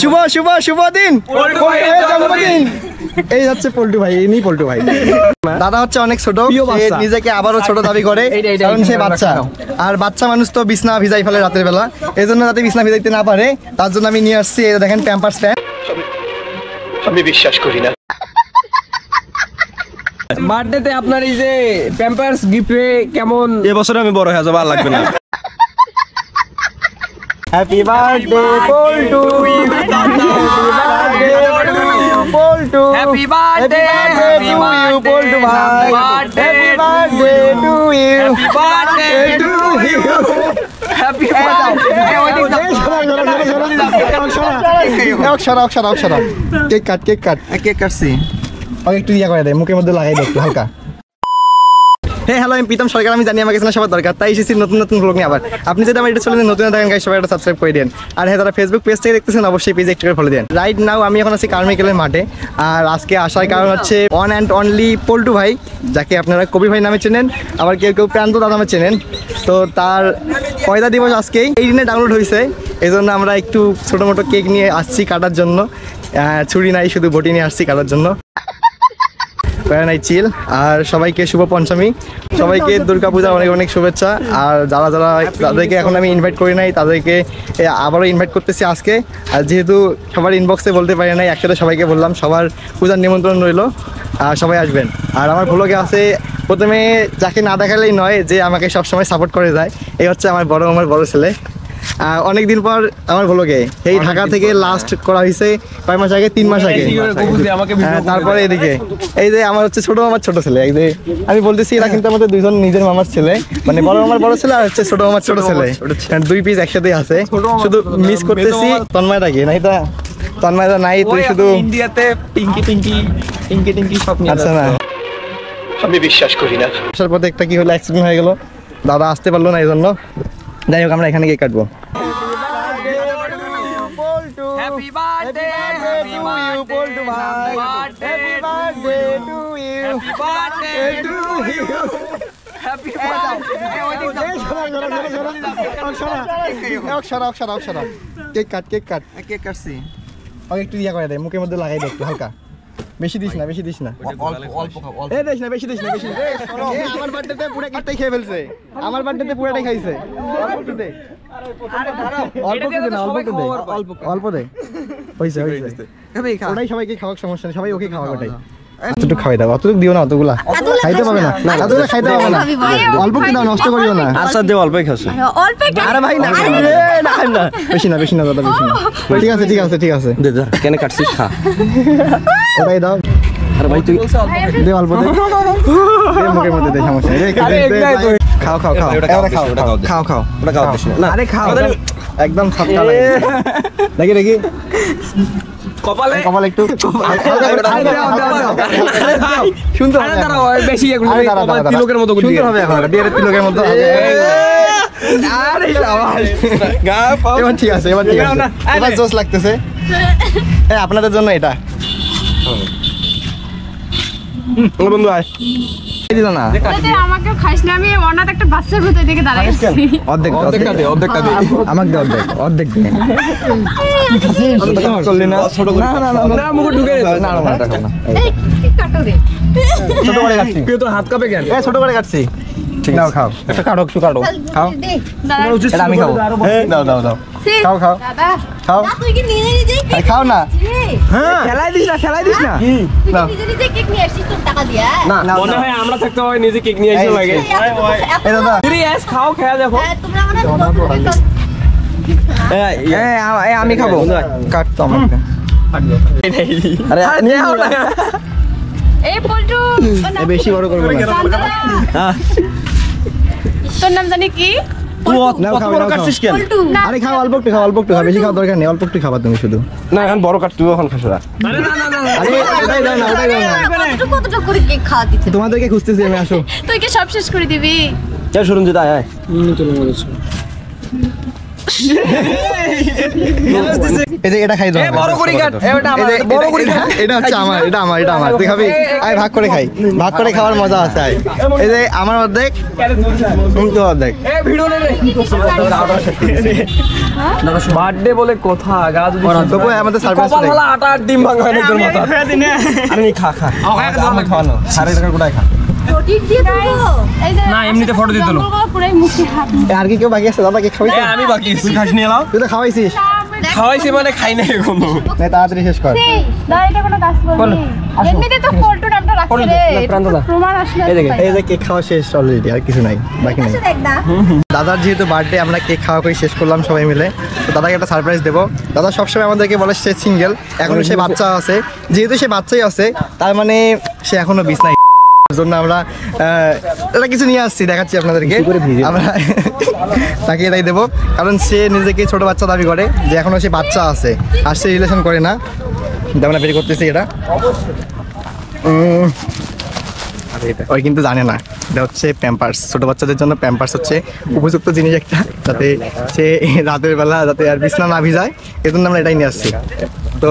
শুভ শুভ শুভ দিন, জন্মদিন। এই হচ্ছে পল্টু ভাই, ইনি পল্টু ভাই। দাদা হচ্ছে অনেক ছোট, নিজেকে আবারও ছোট দাবি করে, কারণ সে বাচ্চা। আর বাচ্চা মানুষ তো বিছনা ভিজাই ফেলে রাতের বেলা, এই জন্য যাতে বিছনা ভিজাইতে না পারে তার জন্য আমি নিয়ে আসছি। এই দেখেন প্যাম্পার্স প্যান্ট। আমি বিশ্বাস করি না। বার্থডেতে আপনার এই যে প্যাম্পার্স গিফটে কেমন? এবছর আমি বড় হয়ে যাবো, আর লাগবে না। Happy birthday Poltu, happy birthday Poltu ভাই, happy birthday to you, happy birthday. Cake কাট, কেক কাট। কেক কাটছি, একটু ইয়া করে দেয়, মুখের মধ্যে লাগাই দেয় একটু হালকা। হ্যালো, আমি প্রীতম সরকার। আমি জানি আমাকে সবার দরকার, তাই এসেছি নতুন নতুন ব্লগ নিয়ে আবার। আপনি যদি আমার এটা চলে নতুন থাকেন গাইস, সবাই একটা সাবস্ক্রাইব করে দেন। আর হ্যাঁ, যারা ফেসবুক পেজ থেকে দেখতেছেন অবশ্যই পেজে একটু করে ফলো দেন। রাইট নাও আমি এখন আছি কারমিকেলের মাঠে। আর আজকে আসার কারণ হচ্ছে ওয়ান অ্যান্ড অনলি পল্টু ভাই, যাকে আপনারা কবির ভাই নামে চেনেন, আবার কেউ কেউ প্রান্ত দা নামে চেনেন। তো তার পয়লা দিবস আজকেই এই দিনে ডাউনলোড হয়েছে, এই জন্য আমরা একটু ছোটো মোটো কেক নিয়ে আসছি কাটার জন্য। ছুরি নাই, শুধু বটি নিয়ে আসছি কাটার জন্য। নাই চিল। আর সবাইকে শুভ পঞ্চমী, সবাইকে দুর্গাপূজার অনেক অনেক শুভেচ্ছা। আর যারা যারা তাদেরকে এখন আমি ইনভাইট করি নাই, তাদেরকে আবারও ইনভাইট করতেছি আজকে। আর যেহেতু সবার ইনবক্সে বলতে পারি নাই, একসাথে সবাইকে বললাম সবার পূজার নিমন্ত্রণ রইল, আর সবাই আসবেন। আর আমার ভ্লগে আছে প্রথমে যাকে না দেখালেই নয়, যে আমাকে সবসময় সাপোর্ট করে যায়, এই হচ্ছে আমার বড় ছেলে। অনেকদিন পর আমার ভ্লগে, এই ঢাকা থেকে লাস্ট করা হয়েছে কয় মাস আগে, 3 মাস আগে। তারপরে এদিকে এই যে আমার হচ্ছে ছোট মামার ছোট ছেলে। এই যে আমি বলতেছি, এরা কিন্তু আমাদের দুইজন নিজের মামার ছেলে, মানে বড় মামার বড় ছেলে আর হচ্ছে ছোট মামার ছোট ছেলে, 2 পিস একসাথে আছে। শুধু মিস করতেছি তন্ময়টাকে, নাই তা তন্ময়টা নাই, তুই শুধু ইন্ডিয়াতে টিঙ্কি সব নিয়ে। আচ্ছা না, আমি বিশ্বাস করি না। আসার পথে একটা কি হলো, অ্যাক্সিডেন্ট হয়ে গেল, দাদা আসতে পারলো না, এই জন্য। যাই হোক, আমরা এখানে কেক কাটবো। Happy birthday happy birthday happy birthday to you, happy birthday to you, happy birthday. Cake কাট, কেক কাট। কেক কাটছি, একটু ইয়া করে দেয়, মুখের মধ্যে লাগাই দেয় একটু হালকা। বেশি দিস না, বেশি দিস না, দিস না, বেশি দিস না, বেশি। আমার বার্থডেতে পুরো কেকটাই খেয়ে ফেলছে, আমার বার্থডেতে পুরোটাই খাইছে। অল্প দে, হয়েছে। ওটাই সবাইকে খাওয়ার সমস্যা নেই, সবাই ওকে খাওয়া। ওটাই এতটুকু খাওয়াই দাও, অতটুকু দিও না, অতগুলা খাইতে পাবে না, এতগুলো খাইতে পাবে না, অল্প কি দাও, নষ্ট করিও না। আচ্ছা দে, অল্পই খাচ্ছি। আরে ভাই না, বেশি না, বেশি না দাদা, বেশি না। ঠিক আছে, ঠিক আছে, ঠিক আছে, দে দে, কেন কাটছিস, খা। ওটাই দাও। আরে ভাই তুই দে, অল্প দে, মুখের মধ্যে দে, সমস্যা নেই। খাও খাও খাও, খাও খাও, ওটা খাওয়া দিস না। আরে খাও, একদম সবটা লাগে। দেখি কপালে একটু শুনতে হবে, বেশি তিলকের মতো শুনতে হবে, এখন বিয়ের তিলকের মতো। এবার ঠিক আছে, এবার ঠিক আছে, এবার জোশ লাগতেছে। আপনাদের জন্য এটা বন্ধু আয় দিল না, আমাকে খাইস না, আমি অনাথ একটা বাচ্চার ভিতর দিকে দাঁড়াই আছি। অর্ধেকটা দে, আমাকে দে, অর্ধেক দে। করলি না, না মুখ ঢুকে না, না, এই কাটো রে, ছোট করে কাটছি, তোর হাত কাঁপে কেন? ছোট করে কাটছি। ঠিক নাও, খাও, একটু কাটো, একটু কাটো, খাও। এটা আমি খাবো, দাও দাও দাও, খাও খাও দাদা খাও, তুই কি নিজে খাও না। হ্যাঁ, খেলাই দিস না। তুই নিজে কেক নিয়ে আসছিস তোর টাকা দিয়া? না, মনে হয় আমরা থাকতে হয় নিজে কেক নিয়ে এসে লাগে। এই দাদা, সিরিয়াস, খাও, খেয়া দেখো। তোমরা মানে আমি খাবো, কাটতো আমাকে। আরে এই পল্টু বেশি বড় করবে না। তোর নাম জানি কি? পল্টু না, আরে খাও, অল্প একটু খাও, অল্প একটু খাও, বেশি খাওয়ার দরকার নেই, অল্প একটু খাবা তুমি শুধু। না, এখন বড় কাট, তুই এখন খাস না। আরে ওটাই দাও না, ওটাই দাও না, কতটা করে কেক খাওয়া দিচ্ছে? তোমাদেরকে খুঁজতেছি আমি, আসো। তুই কি সব শেষ করে দিবি? চল শুনুন, যেটা আয়। এই যে এটা খাই দাও বড় করে কাট এটা এই যে বড় করে কাট এটা হচ্ছে আমার এটা আমার তুই খাবি আয় ভাগ করে খাই ভাগ করে খাওয়ার মজা আছে আয় এই যে আমার অর্ধেক তো অর্ধেক ভিডিও নে বার্থডে বলে কথা গা যদি তবু আমাদের সার্ভিস কপাল হলা আটা আর ডিম ভাঙা হয় না তোর মাথা আরে খা খা আমি খাওয়ানো 6.5 টাকার গোটায় খা না এমনিতে photo দিয়ে দিলো। পুরাই মুখে হাত আর কি কেউ বাকি আছে দাদা কি খাওয়াইছিস আমি বাকি তুই খাস নিয়ে নাও তুই তো খাওয়াইছিস খাওয়াইছি মানে খাই না এখনো না তাড়াতাড়ি শেষ কর না এটা কোনো কাজ করনি এমনিতে তো ফটো নামটা রাখছি রে এটা তো প্রমাণ আসলে এই যে কেক খাওয়া শেষ অলরেডি আর কিছু নাই বাকি নাই দাদার যেহেতু বার্থডে আমরা কেক খাওয়া করে শেষ করলাম সবাই মিলে তো দাদাকে একটা সারপ্রাইজ দেবো দাদা সবসময় আমাদেরকে বলে সে সিঙ্গেল এখনো সে বাচ্চা আছে যেহেতু সে বাচ্চাই আছে তার মানে সে এখনো বিছনায় জন্য আমরা এটা কিছু নিয়ে আসছি দেখাচ্ছি আপনাদেরকে আমরা তাকে এটাই দেবো কারণ সে নিজেকে ছোট বাচ্চা দাবি করে যে এখনো সে বাচ্চা আছে আর সে রিলেশন করে না আমরা বের করতেছি এটা ওই কিন্তু জানে না এটা হচ্ছে প্যাম্পার্স ছোট বাচ্চাদের জন্য প্যাম্পার্স হচ্ছে উপযুক্ত জিনিস একটা যাতে সে রাতের বেলা যাতে আর বিছনা না ভিজায় এজন্য আমরা এটাই নিয়ে আসছি তো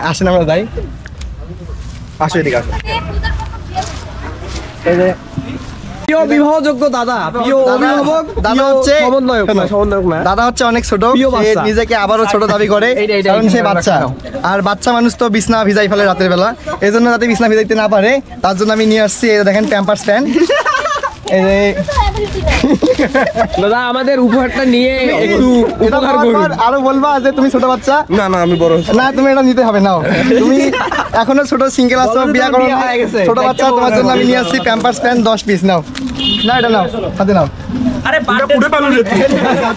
আসেন আমরা যাই আসো এদিকে আসো প্রিয় বিবাহযোগ্য দাদা প্রিয় অভিভাবক দাদা হচ্ছে সমন্বয়ক না দাদা হচ্ছে অনেক ছোট প্রিয় সে বাচ্চা। নিজেকে আবারও ছোট দাবি করে এইটা, কারণ সে এইটা, বাচ্চা নাও। আর বাচ্চা মানুষ তো বিছনা ভিজাই ফেলে রাতের বেলা এই জন্য যাতে বিছনা ভিজাইতে না পারে তার জন্য আমি নিয়ে আসছি এই যে দেখেন প্যাম্পার্স প্যান্ট এই যে দাদা আমাদের উপহারটা নিয়ে একটু এটা উপকার পাওয়ার করুন পর আরো বলবা যে তুমি ছোট বাচ্চা না না আমি বড় না তুমি এটা নিতে হবে নাও তুমি এখনো ছোট সিঙ্গেল আছো বলো তো বিয়া তোমার করো বিয়ে না। হয়ে গেছে। ছোট বাচ্চা তোমার জন্য আমি নিয়ে আসছি প্যাম্পার্স প্যান্ট 10 পিস নাও না এটা নাও হাতে নাও আরে বার্থডে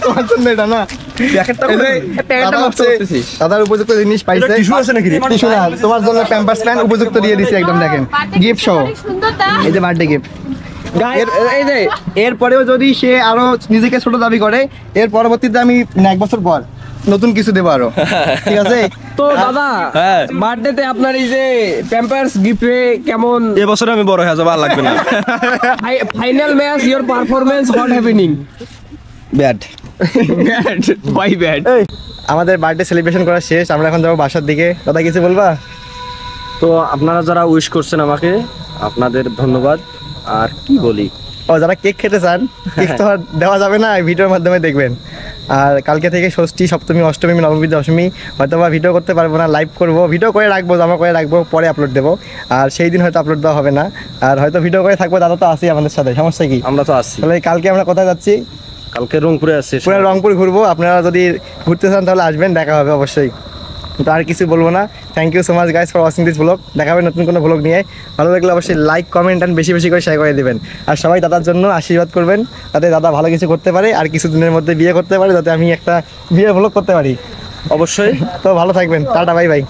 তোমার জন্য এটা না প্যাকেটটা এই যে প্যাকেটটা দাদা নষ্ট হচ্ছে- করতেছিস। দাদার উপযুক্ত জিনিস পাইছে টিস্যু আছে নাকি রে? টিস্যু না তোমার জন্য প্যাম্পার্স প্যান্ট উপযুক্ত দিয়ে দিছি একদম দেখেন গিফট সহ সুন্দর তা এই যে বার্থডে গিফট এই যে এরপরেও যদি সে আরো নিজেকে ছোট দাবি করে এর পরবর্তীতে আমি এক বছর পর নতুন কিছু দেবো আরো ঠিক আছে তো দাদা হ্যাঁ। বার্থডেতে আপনার এই যে প্যাম্পার্স গিফটে কেমন এবছর আমি বড় হয়ে যাবো আর লাগবে না final match your performance what happening bad bad by bad আমাদের বার্থডে সেলিব্রেশন করা শেষ আমরা এখন যাবো বাসার দিকে দাদা কিছু বলবা তো আপনারা যারা উইশ করছেন আমাকে আপনাদের ধন্যবাদ আর কি বলি ও যারা কেক খেতে চান কেক তো আর দেওয়া যাবে না ভিডিওর মাধ্যমে দেখবেন আর কালকে থেকে ষষ্ঠী সপ্তমী অষ্টমী নবমী দশমী হয়তো বা ভিডিও করতে পারবো না লাইভ করবো ভিডিও করে রাখবো জমা করে রাখবো পরে আপলোড দেবো আর সেই দিন হয়তো আপলোড দেওয়া হবে না আর হয়তো ভিডিও করে থাকবো দাদা তো আসি আমাদের সাথে সমস্যা কি আমরা তো আসছি তাহলে কালকে আমরা কোথায় যাচ্ছি কালকে রংপুরে আসছি পুরো রংপুর ঘুরবো আপনারা যদি ঘুরতে চান তাহলে আসবেন দেখা হবে অবশ্যই তো আর কিছু বলবো না thank you so much guys for watching this blog দেখা হবে নতুন কোনো ব্লগ নিয়ে ভালো লাগলে অবশ্যই লাইক কমেন্ট অ্যান্ড বেশি বেশি করে শেয়ার করে দেবেন আর সবাই দাদার জন্য আশীর্বাদ করবেন যাতে দাদা ভালো কিছু করতে পারে আর কিছু দিনের মধ্যে বিয়ে করতে পারে যাতে আমি একটা বিয়ে ব্লগ করতে পারি অবশ্যই তো ভালো থাকবেন টাটা বাই বাই